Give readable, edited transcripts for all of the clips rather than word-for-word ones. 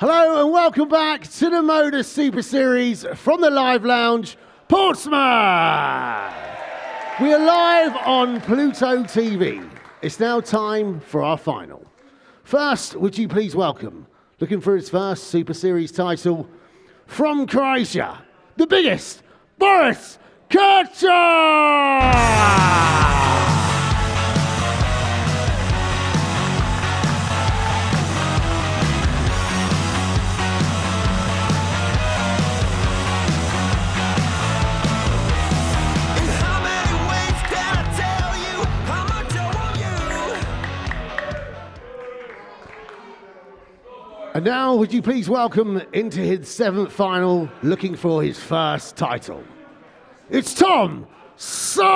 Hello and welcome back to the Motor Super Series from the Live Lounge, Portsmouth. We are live on Pluto TV. It's now time for our final. First, would you please welcome, looking for his first Super Series title, from Croatia, the biggest, Boris Krcmar! And now, would you please welcome into his seventh final, looking for his first title. It's Tom Sykes!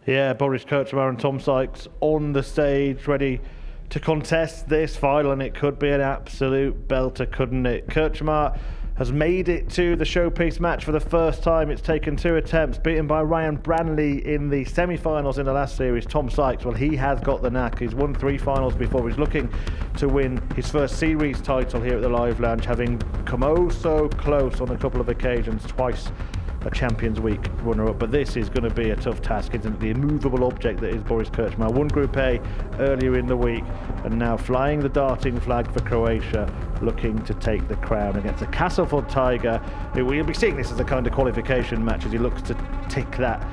Yeah, Boris Krcmar and Tom Sykes on the stage, ready to contest this final, and it could be an absolute belter, couldn't it? Krcmar has made it to the showpiece match for the first time. It's taken 2 attempts, beaten by Ryan Branley in the semi-finals in the last series. Tom Sykes, well, he has got the knack. He's won 3 finals before. He's looking to win his first series title here at the Live Lounge, having come oh so close on a couple of occasions, twice a Champions Week runner-up, but this is going to be a tough task, isn't it? The immovable object that is Boris Krcmar. Won Group A earlier in the week, and now flying the darting flag for Croatia, looking to take the crown against a Castleford Tiger. We'll be seeing this as a kind of qualification match as he looks to tick that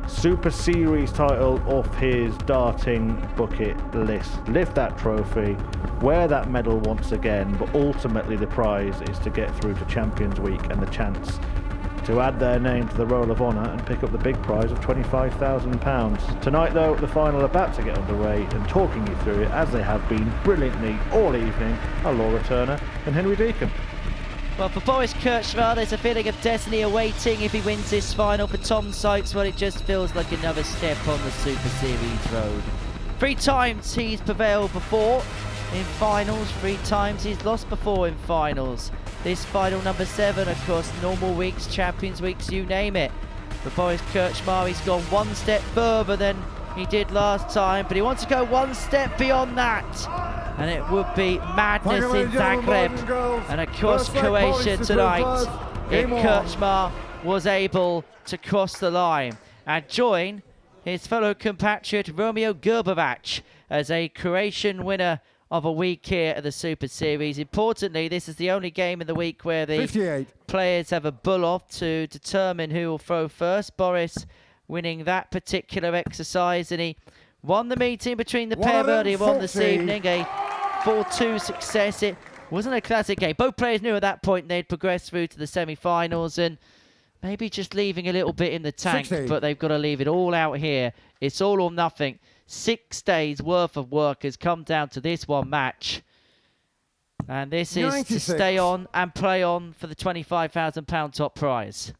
Super Series title off his darting bucket list. Lift that trophy, wear that medal once again, but ultimately the prize is to get through to Champions Week and the chance to add their name to the Roll of Honour and pick up the big prize of £25,000. Tonight, though, the final about to get underway, and talking you through it, as they have been brilliantly all evening, are Laura Turner and Henry Deacon. Well, for Boris Krcmar, there's a feeling of destiny awaiting if he wins this final. For Tom Sykes, well, it just feels like another step on the Super Series road. 3 times he's prevailed before in finals, 3 times he's lost before in finals. This final number 7 across normal weeks, Champions Weeks, you name it. For Boris Krcmar, he's gone 1 step further than he did last time, but he wants to go 1 step beyond that. And it would be madness in Zagreb and across Croatia tonight if Krcmar was able to cross the line and join his fellow compatriot Romeo Grbovac as a Croatian winner of a week here at the Super Series. Importantly, this is the only game in the week where the 58 players have a bull-off to determine who will throw first. Boris winning that particular exercise, and he won the meeting between the pair earlier on this evening, a 4-2 success. It wasn't a classic game. Both players knew at that point they'd progressed through to the semi-finals, and maybe just leaving a little bit in the tank, 60. but they've got to leave it all out here. It's all or nothing. 6 days worth of work has come down to this one match, and this is 96. to stay on and play on for the £25,000 top prize.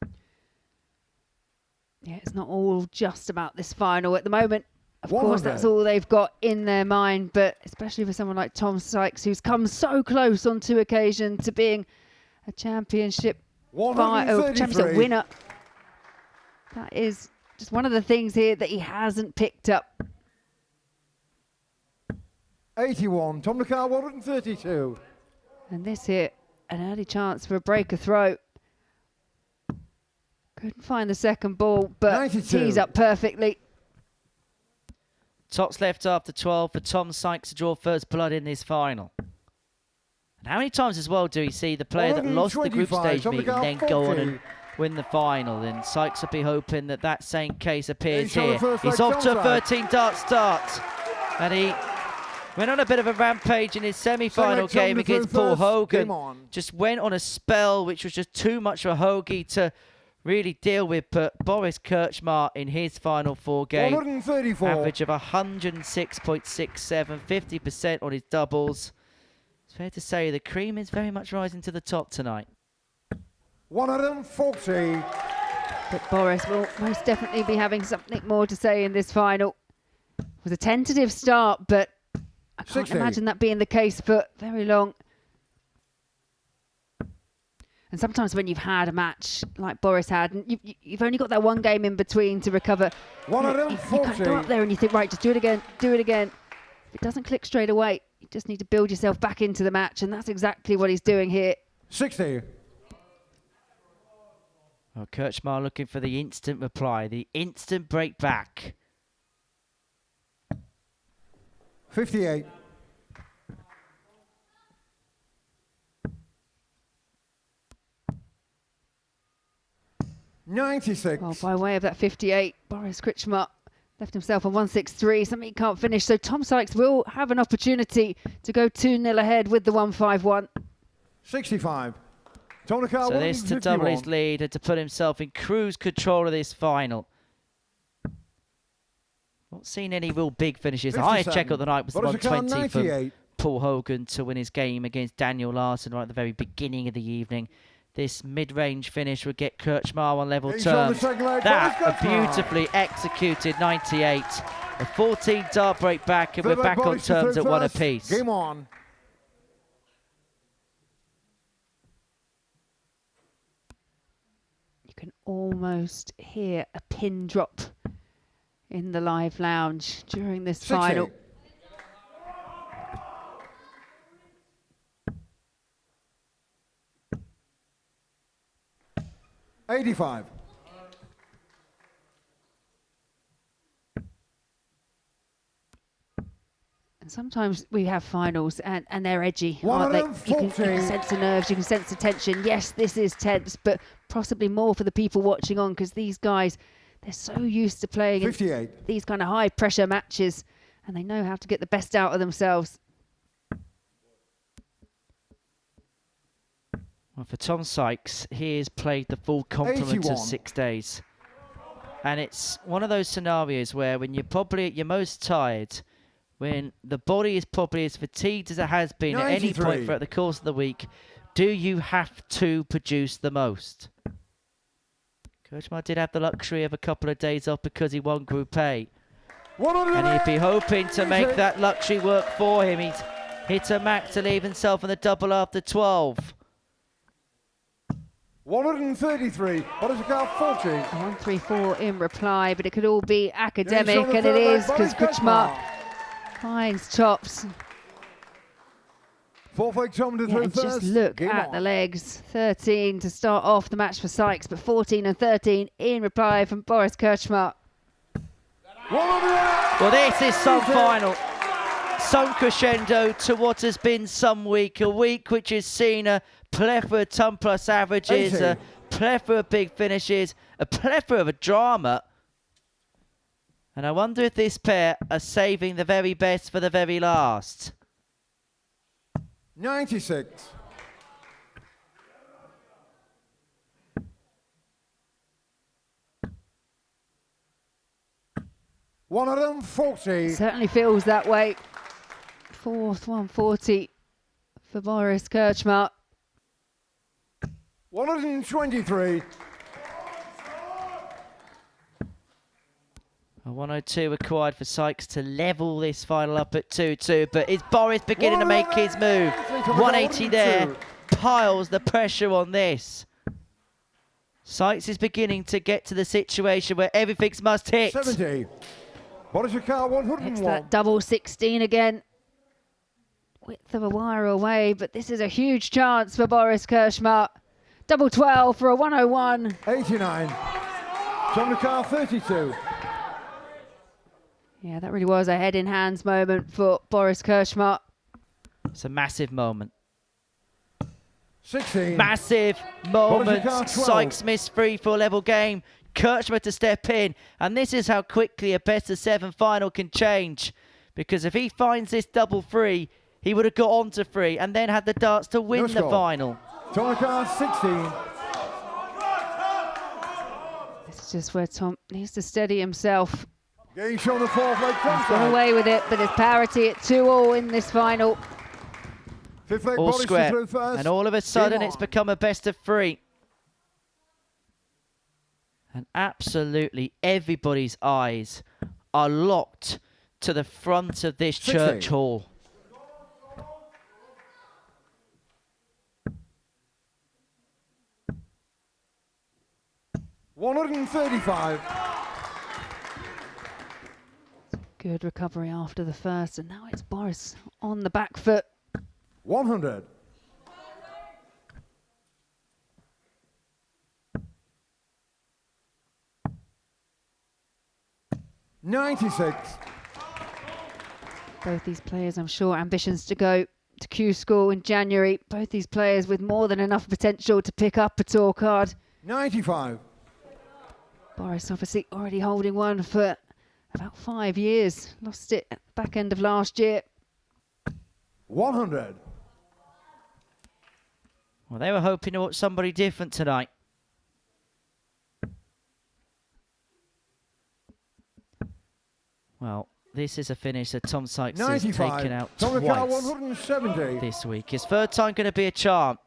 Yeah, it's not all just about this final at the moment. Of course, that's all they've got in their mind, but especially for someone like Tom Sykes, who's come so close on 2 occasions to being a championship winner. That is just one of the things here that he hasn't picked up. 81, Tom Lecard 132. And this here, an early chance for a breaker throw. Couldn't find the second ball, but 92. tees up perfectly. Tops left after 12 for Tom Sykes to draw first blood in this final. And how many times as well do we see the player that lost the group stage meeting then go on and win the final? And Sykes will be hoping that that same case appears here. He's off to a 13-dart start. And he went on a bit of a rampage in his semi-final game against Paul Hogan. Just went on a spell which was just too much for Hoagie to really deal with, but Boris Krcmar in his final 4 games, 134. average of 106.67, 50% on his doubles. It's fair to say the cream is very much rising to the top tonight. 140. But Boris will most definitely be having something more to say in this final. It was a tentative start, but I can't 60. imagine that being the case for very long. And sometimes when you've had a match like Boris had, and you've only got that one game in between to recover, you can't go up there and you think, right, just do it again, do it again. If it doesn't click straight away, you just need to build yourself back into the match, and that's exactly what he's doing here. 60. Well, Krcmar looking for the instant reply, the instant break back. 58. $96. Well, by way of that 58, Boris Krcmar left himself on 163, something he can't finish. So Tom Sykes will have an opportunity to go 2-0 ahead with the 151. 65. Tom Nakar, So this to double his lead and to put himself in cruise control of this final. Not seen any real big finishes. The highest check of the night was the 120 from Paul Hogan to win his game against Daniel Larson right at the very beginning of the evening. This mid-range finish would get Krcmar on level terms. That a beautifully executed 98. A 14 dart break back, and we're back on terms at 1 apiece. Game on. You can almost hear a pin drop in the live lounge during this 60. final. $85. And sometimes we have finals and they're edgy, aren't they? You can sense the nerves, you can sense the tension. Yes, this is tense, but possibly more for the people watching on, because these guys, they're so used to playing in these kind of high pressure matches, and they know how to get the best out of themselves. Well, for Tom Sykes, he has played the full complement of 6 days. And it's one of those scenarios where when you're probably at your most tired, when the body is probably as fatigued as it has been 93. At any point throughout the course of the week, do you have to produce the most? Krcmar did have the luxury of a couple of days off because he won Group A. And he'd be hoping to make that luxury work for him. He's hit a max to leave himself in the double after 12. 133. What is the count? 40. 134 in reply, but it could all be academic, and it is, because Krcmar flying his chops. Just look at the legs. 13 to start off the match for Sykes, but 14 and 13 in reply from Boris Krcmar. Well, this is some final. Some crescendo to what has been some week. A week which has seen a plethora of ton plus averages, a plethora of big finishes, a plethora of a drama. And I wonder if this pair are saving the very best for the very last. 96. $140. Certainly feels that way. Fourth 140 for Boris Krcmar. 123. A 102 required for Sykes to level this final up at 2-2, but is Boris beginning to make his move? 180 there, piles the pressure on this. Sykes is beginning to get to the situation where everything's must hit. 70. Boris Krcmar, 101. It's that double 16 again. Width of a wire away, but this is a huge chance for Boris Krcmar. Double 12 for a 101. 89. Tom Nakar, 32. Yeah, that really was a head in hands moment for Boris Krcmar. It's a massive moment. 16. Massive moment. Sykes missed free for a level game. Krcmar to step in. And this is how quickly a best of 7 final can change. Because if he finds this double free, he would have got on to free and then had the darts to win the final. Tom Nakar, 16. just where Tom needs to steady himself. Getting shown the fourth leg He's gone contact. away with it, but it's parity at 2-all in this final. Fifth leg All Boris square. through first. And all of a sudden, Game it's on. become a best of 3. And absolutely everybody's eyes are locked to the front of this 60. church hall. $135. Good recovery after the first, and now it's Boris on the back foot. 100. $96. Both these players, I'm sure, ambitions to go to Q School in January. Both these players with more than enough potential to pick up a tour card. 95. Boris obviously already holding one for about 5 years. Lost it at the back end of last year. 100. Well, they were hoping to watch somebody different tonight. Well, this is a finish that Tom Sykes has 95. taken out Tom Ricard, twice 170. this week. His third time going to be a charm.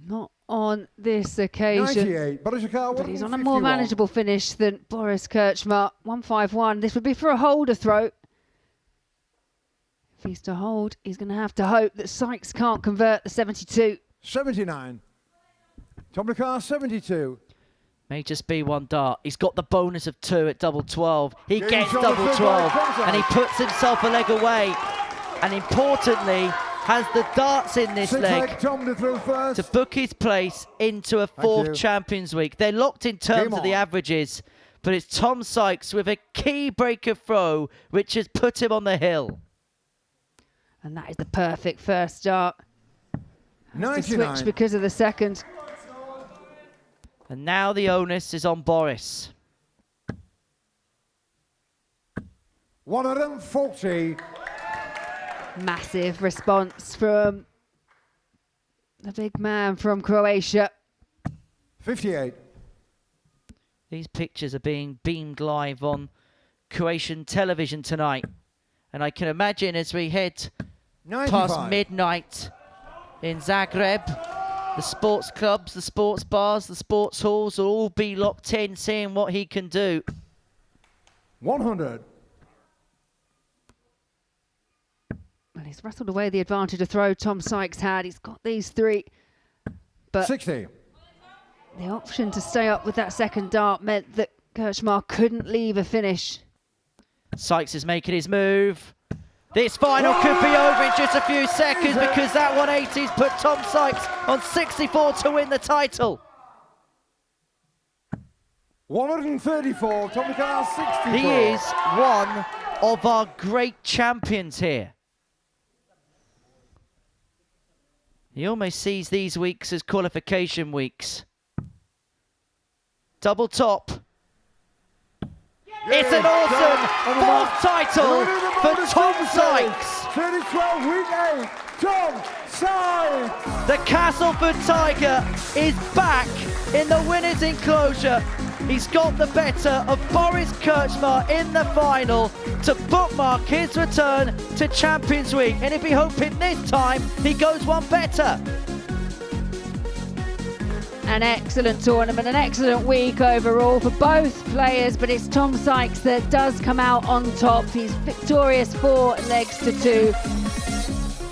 Not on this occasion. 98. Boris Ricard, But he's on a 151. more manageable finish than Boris Krcmar. 151. This would be for a holder throw. If he's to hold, he's going to have to hope that Sykes can't convert the 72. 79. Tom Ricard, 72. May just be one dart. He's got the bonus of 2 at double 12. He Game gets shot double of 12 contact. and he puts himself a leg away. And importantly, has the darts in this Sixth leg leg Tom to through first. to book his place into a you. fourth Champions Week. They're locked in terms Game of the on. averages, but it's Tom Sykes with a key breaker throw, which has put him on the hill. And that is the perfect first start. To 99. switch because of the second. And now the onus is on Boris. 140. Massive response from the big man from Croatia. 58. These pictures are being beamed live on Croatian television tonight. And I can imagine as we head 95. past midnight in Zagreb, the sports clubs, the sports bars, the sports halls will all be locked in, seeing what he can do. 100. Well, he's wrestled away the advantage of throw Tom Sykes had. He's got these 3. But 60. the option to stay up with that second dart meant that Krcmar couldn't leave a finish. Sykes is making his move. This final could be over in just a few seconds because that 180's put Tom Sykes on 64 to win the title. 134. Tom Ricard, 64. He is one of our great champions here. He almost sees these weeks as qualification weeks. Double top. It's an awesome fourth title for Tom Sykes. 2012 week 8. Tom Sykes. The Castleford Tiger is back in the winner's enclosure. He's got the better of Boris Krcmar in the final to bookmark his return to Champions Week. And he'll be hoping this time he goes one better. An excellent tournament, an excellent week overall for both players, but it's Tom Sykes that does come out on top. He's victorious 4 legs to 2.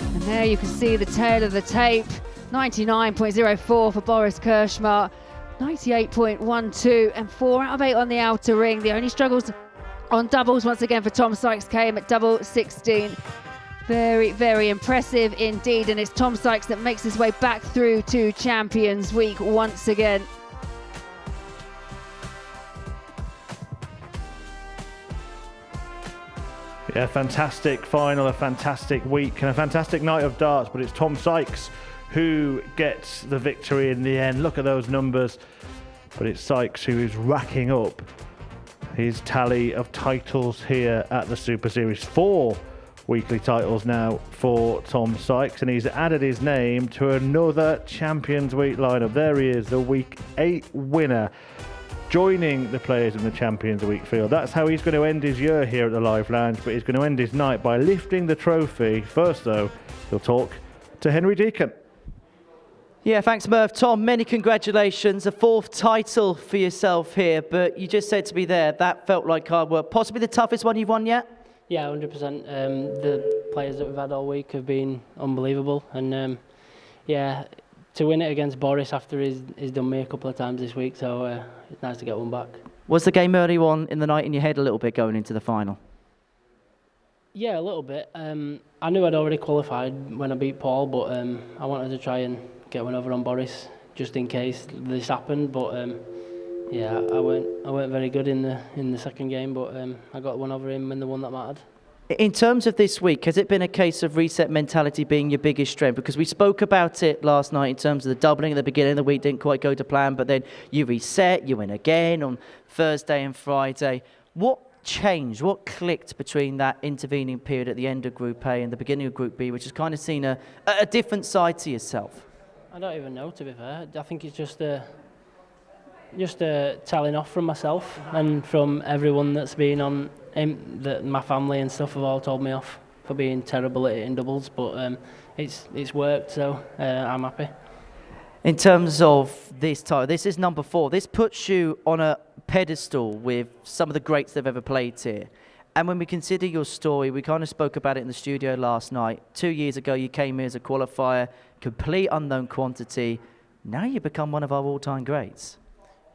And there you can see the tail of the tape. 99.04 for Boris Krcmar, 98.12 and 4 out of 8 on the outer ring. The only struggles on doubles once again for Tom Sykes came at double 16. Very, very impressive indeed, and it's Tom Sykes that makes his way back through to Champions Week once again. Yeah, fantastic final, a fantastic week, and a fantastic night of darts. But it's Tom Sykes who gets the victory in the end. Look at those numbers. But it's Sykes who is racking up his tally of titles here at the Super Series. 4 weekly titles now for Tom Sykes, and he's added his name to another Champions Week lineup. There he is, the Week 8 winner, joining the players in the Champions Week field. That's how he's going to end his year here at the Live Lounge, but he's going to end his night by lifting the trophy. First, though, he'll talk to Henry Deacon. Yeah, thanks, Merv. Tom, many congratulations. A 4th title for yourself here, but you just said to me there, that felt like hard work. Possibly the toughest one you've won yet? Yeah, 100%. The players that we've had all week have been unbelievable. And yeah, to win it against Boris after he's done me a couple of times this week, so it's nice to get one back. Was the game early on in the night in your head a little bit going into the final? Yeah, a little bit. I knew I'd already qualified when I beat Paul, but I wanted to try and get one over on Boris just in case this happened. But yeah, I weren't very good in the second game, but I got one over him in the one that mattered. In terms of this week, has it been a case of reset mentality being your biggest strength? Because we spoke about it last night in terms of the doubling at the beginning of the week didn't quite go to plan, but then you reset, you win again on Thursday and Friday. What changed, what clicked between that intervening period at the end of Group A and the beginning of Group B, which has kind of seen a different side to yourself? I don't even know, to be fair. I think it's just a telling off from myself and from everyone that's been on that my family and stuff have all told me off for being terrible at hitting doubles, but it's worked, so I'm happy. In terms of this title, this is number 4. This puts you on a pedestal with some of the greats that have ever played here. And when we consider your story, we kind of spoke about it in the studio last night. 2 years ago, you came here as a qualifier, complete unknown quantity. Now you become one of our all-time greats.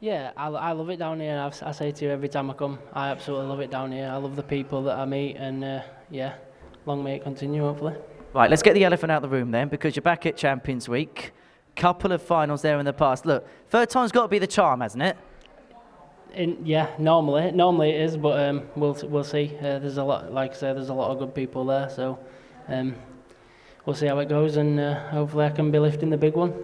Yeah, I love it down here. I say to you every time I come, I absolutely love it down here. I love the people that I meet, and yeah, long may it continue, hopefully. Right, let's get the elephant out of the room then, because you're back at Champions Week. Couple of finals there in the past. Look, third time's got to be the charm, hasn't it? Yeah, normally it is, but we'll see. There's a lot, like I say, there's a lot of good people there, so we'll see how it goes, and hopefully I can be lifting the big one.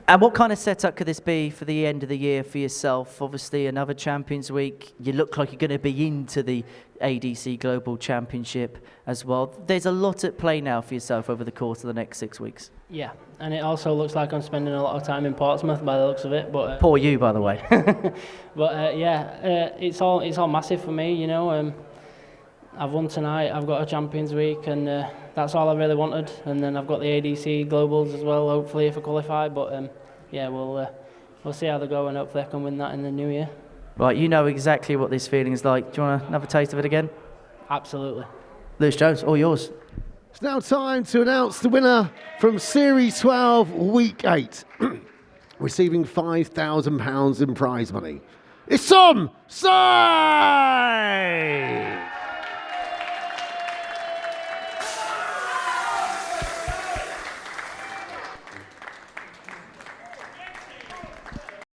And what kind of setup could this be for the end of the year for yourself? Obviously, another Champions Week. You look like you're going to be into the ADC Global Championship as well. There's a lot at play now for yourself over the course of the next 6 weeks. Yeah, and it also looks like I'm spending a lot of time in Portsmouth by the looks of it. But poor you, by the way. But yeah, it's all massive for me. You know, I've won tonight. I've got a Champions Week, and that's all I really wanted. And then I've got the ADC Globals as well. Hopefully, if I qualify. But yeah, we'll see how they go, and hopefully I can win that in the new year. Right, you know exactly what this feeling is like. Do you want another taste of it again? Absolutely. Lewis Jones, all yours. It's now time to announce the winner from Series 12, Week 8, receiving £5,000 in prize money. It's Tom Sykes!